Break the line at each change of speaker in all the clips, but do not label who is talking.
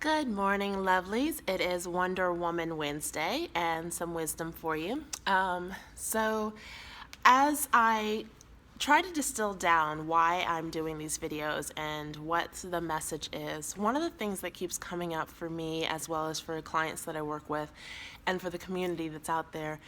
Good morning, lovelies. It is Wonder Woman Wednesday and some wisdom for you. As I try to distill down why I'm doing these videos and what the message is, one of the things that keeps coming up for me, as well as for clients that I work with and for the community that's out there,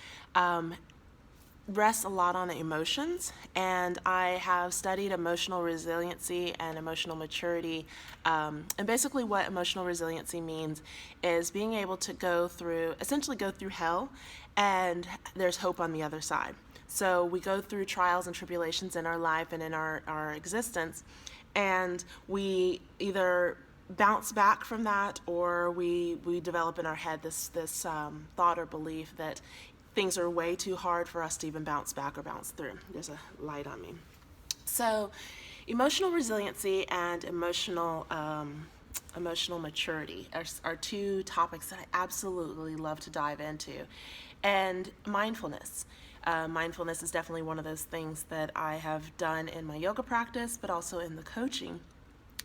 rests a lot on emotions, and I have studied emotional resiliency and emotional maturity. And basically, what emotional resiliency means is being able to essentially go through hell, and there's hope on the other side. So we go through trials and tribulations in our life and in our existence, and we either bounce back from that, or we develop in our head this thought or belief that things are way too hard for us to even bounce back or bounce through. There's a light on me. So, emotional resiliency and emotional maturity are two topics that I absolutely love to dive into. And mindfulness. Mindfulness is definitely one of those things that I have done in my yoga practice, but also in the coaching.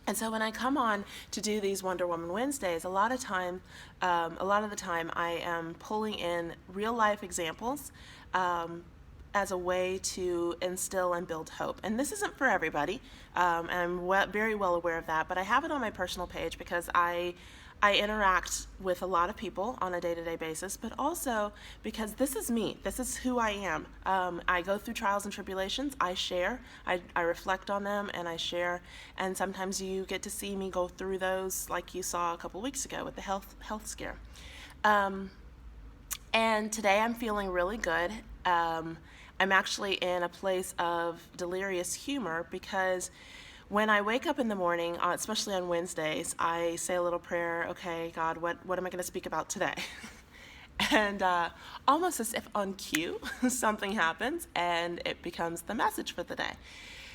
And so when I come on to do these Wonder Woman Wednesdays, a lot of the time, I am pulling in real life examples as a way to instill and build hope. And this isn't for everybody. And I'm very well aware of that. But I have it on my personal page because I interact with a lot of people on a day-to-day basis, but also because this is me. This is who I am. I go through trials and tribulations. I share. I reflect on them and I share. And sometimes you get to see me go through those, like you saw a couple weeks ago with the health scare. And today I'm feeling really good. I'm actually in a place of delirious humor because when I wake up in the morning, especially on Wednesdays, I say a little prayer. Okay, God, what am I going to speak about today? And almost as if on cue, something happens and it becomes the message for the day.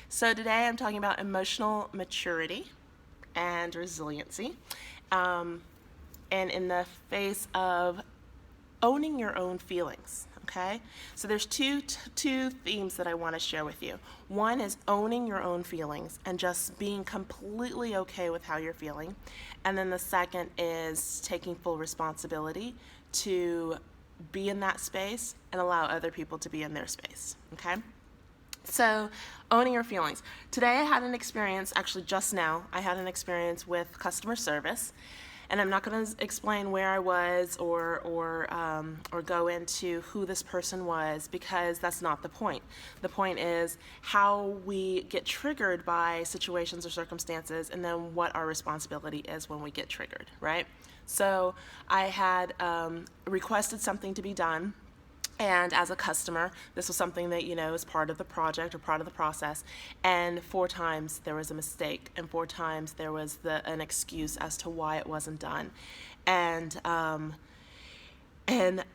So today I'm talking about emotional maturity and resiliency, and in the face of owning your own feelings. Okay, so there's two themes that I want to share with you. One is owning your own feelings and just being completely okay with how you're feeling, and then the second is taking full responsibility to be in that space and allow other people to be in their space. Okay, so owning your feelings. Today I had an experience, actually just now, I had an experience with customer service. And I'm not going to explain where I was or go into who this person was, because that's not the point. The point is how we get triggered by situations or circumstances, and then what our responsibility is when we get triggered, right? So I had requested something to be done. And as a customer, this was something that, is part of the project or part of the process. And 4 times there was a mistake, and 4 times there was an excuse as to why it wasn't done. And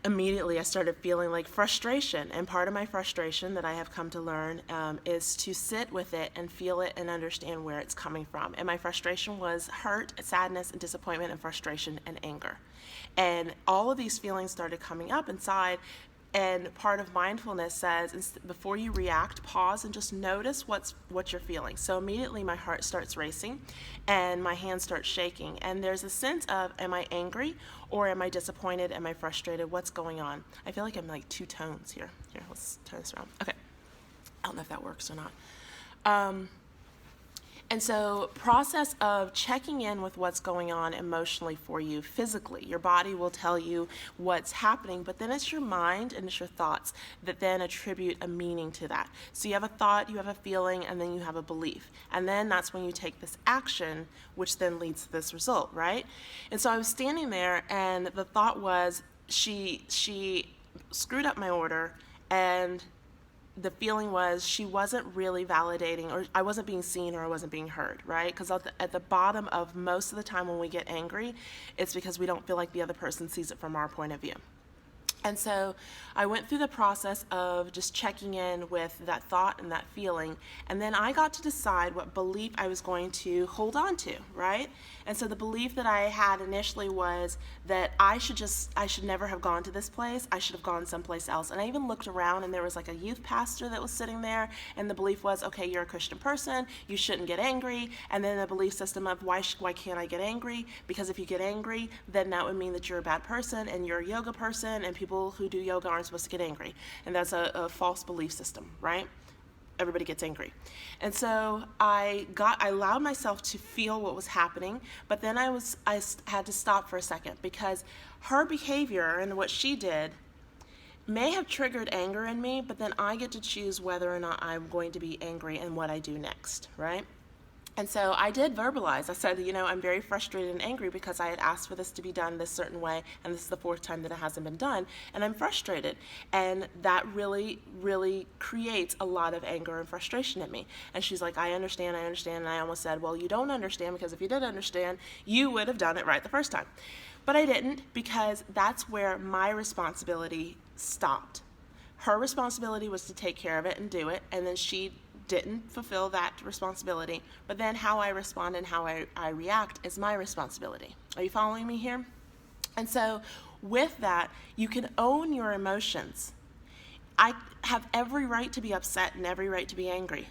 immediately I started feeling like frustration. And part of my frustration that I have come to learn is to sit with it and feel it and understand where it's coming from. And my frustration was hurt, sadness, and disappointment, and frustration and anger. And all of these feelings started coming up inside. And part of mindfulness says, before you react, pause and just notice what you're feeling. So immediately my heart starts racing and my hands start shaking. And there's a sense of, am I angry or am I disappointed? Am I frustrated? What's going on? I feel like I'm like 2 tones here. Here, let's turn this around. Okay. I don't know if that works or not. And so process of checking in with what's going on emotionally for you physically. Your body will tell you what's happening, but then it's your mind and it's your thoughts that then attribute a meaning to that. So you have a thought, you have a feeling, and then you have a belief. And then that's when you take this action, which then leads to this result, right? And so I was standing there and the thought was, she screwed up my order, and the feeling was she wasn't really validating, or I wasn't being seen, or I wasn't being heard, right? Because at the bottom of most of the time when we get angry, it's because we don't feel like the other person sees it from our point of view. And so I went through the process of just checking in with that thought and that feeling, and then I got to decide what belief I was going to hold on to, right? And so the belief that I had initially was that I should never have gone to this place. I should have gone someplace else. And I even looked around, and there was like a youth pastor that was sitting there, and the belief was, okay, you're a Christian person, you shouldn't get angry. And then the belief system of why can't I get angry? Because if you get angry, then that would mean that you're a bad person, and you're a yoga person, and people who do yoga aren't supposed to get angry. And that's a false belief system, right? Everybody gets angry. And so I allowed myself to feel what was happening, but then I had to stop for a second, because her behavior and what she did may have triggered anger in me, but then I get to choose whether or not I'm going to be angry and what I do next, right? And so I did verbalize. I said, I'm very frustrated and angry because I had asked for this to be done this certain way, and this is the fourth time that it hasn't been done, and I'm frustrated. And that really, really creates a lot of anger and frustration in me. And she's like, I understand. And I almost said, well, you don't understand, because if you did understand, you would have done it right the first time. But I didn't, because that's where my responsibility stopped. Her responsibility was to take care of it and do it, and then she didn't fulfill that responsibility. But then how I respond and how I react is my responsibility. Are you following me here? And so with that, you can own your emotions. I have every right to be upset and every right to be angry.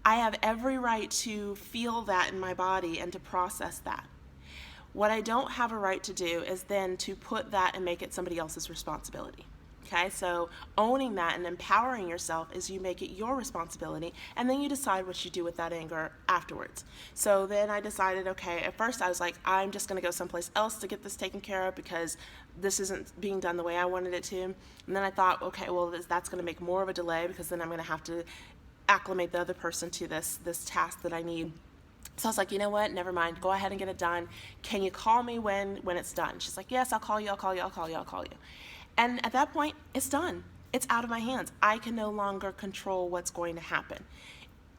I have every right to feel that in my body and to process that. What I don't have a right to do is then to put that and make it somebody else's responsibility. Okay, so owning that and empowering yourself is you make it your responsibility, and then you decide what you do with that anger afterwards. So then I decided, okay, at first I was like, I'm just going to go someplace else to get this taken care of because this isn't being done the way I wanted it to. And then I thought, okay, well, that's going to make more of a delay, because then I'm going to have to acclimate the other person to this task that I need. So I was like, you know what, never mind, go ahead and get it done. Can you call me when it's done? She's like, yes, I'll call you. And at that point, it's done. It's out of my hands. I can no longer control what's going to happen.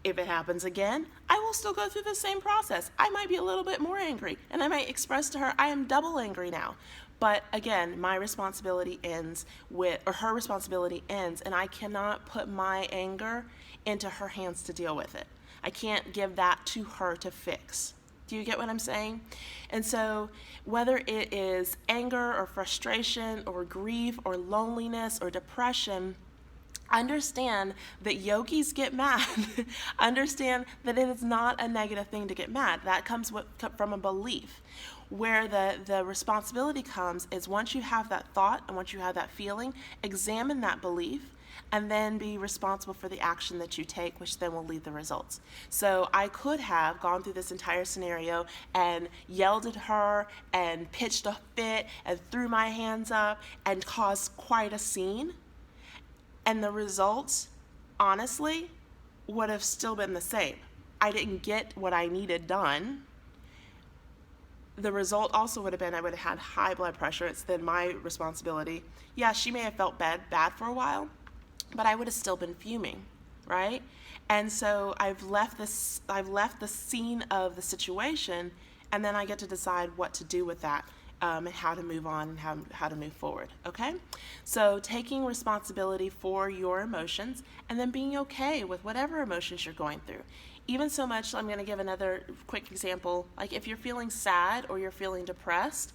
If it happens again, I will still go through the same process. I might be a little bit more angry, and I might express to her, I am double angry now. But again, my responsibility ends her responsibility ends, and I cannot put my anger into her hands to deal with it. I can't give that to her to fix. Do you get what I'm saying? And so whether it is anger or frustration or grief or loneliness or depression, understand that yogis get mad. Understand that it is not a negative thing to get mad. That comes from a belief. Where the responsibility comes is once you have that thought and once you have that feeling, examine that belief, and then be responsible for the action that you take, which then will lead the results. So I could have gone through this entire scenario and yelled at her and pitched a fit and threw my hands up and caused quite a scene. And the results, honestly, would have still been the same. I didn't get what I needed done. The result also would have been I would have had high blood pressure. It's then my responsibility. Yeah, she may have felt bad for a while, but I would have still been fuming, right? And so I've left the scene of the situation, and then I get to decide what to do with that, and how to move on and how to move forward, okay? So taking responsibility for your emotions and then being okay with whatever emotions you're going through. Even so much, I'm going to give another quick example, like if you're feeling sad or you're feeling depressed,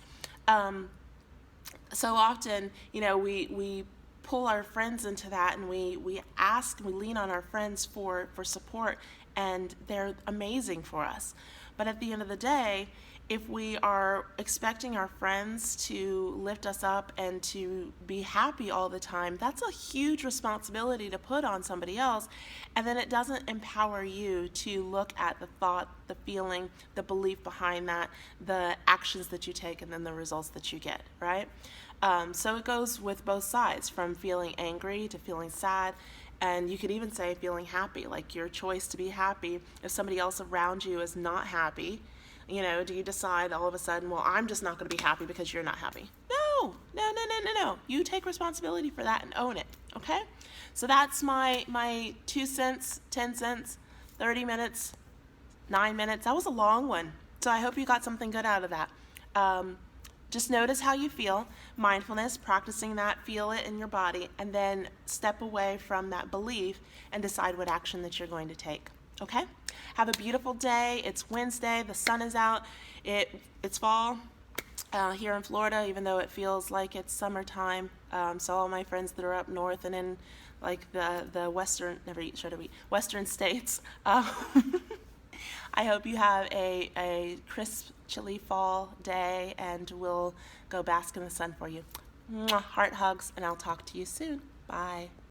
so often, we pull our friends into that, and we lean on our friends for support, and they're amazing for us. But at the end of the day, if we are expecting our friends to lift us up and to be happy all the time, that's a huge responsibility to put on somebody else, and then it doesn't empower you to look at the thought, the feeling, the belief behind that, the actions that you take, and then the results that you get, right? So it goes with both sides, from feeling angry to feeling sad, and you could even say feeling happy, like your choice to be happy. If somebody else around you is not happy, do you decide all of a sudden, well, I'm just not going to be happy because you're not happy? No. You take responsibility for that and own it, okay? So that's my 2 cents, 10 cents, 30 minutes, 9 minutes. That was a long one. So I hope you got something good out of that. Just notice how you feel. Mindfulness, practicing that, feel it in your body, and then step away from that belief and decide what action that you're going to take. Okay? Have a beautiful day. It's Wednesday. The sun is out. It's fall here in Florida, even though it feels like it's summertime. So all my friends that are up north and in like the western states. I hope you have a crisp, chilly fall day, and we'll go bask in the sun for you. Mwah, heart hugs, and I'll talk to you soon. Bye.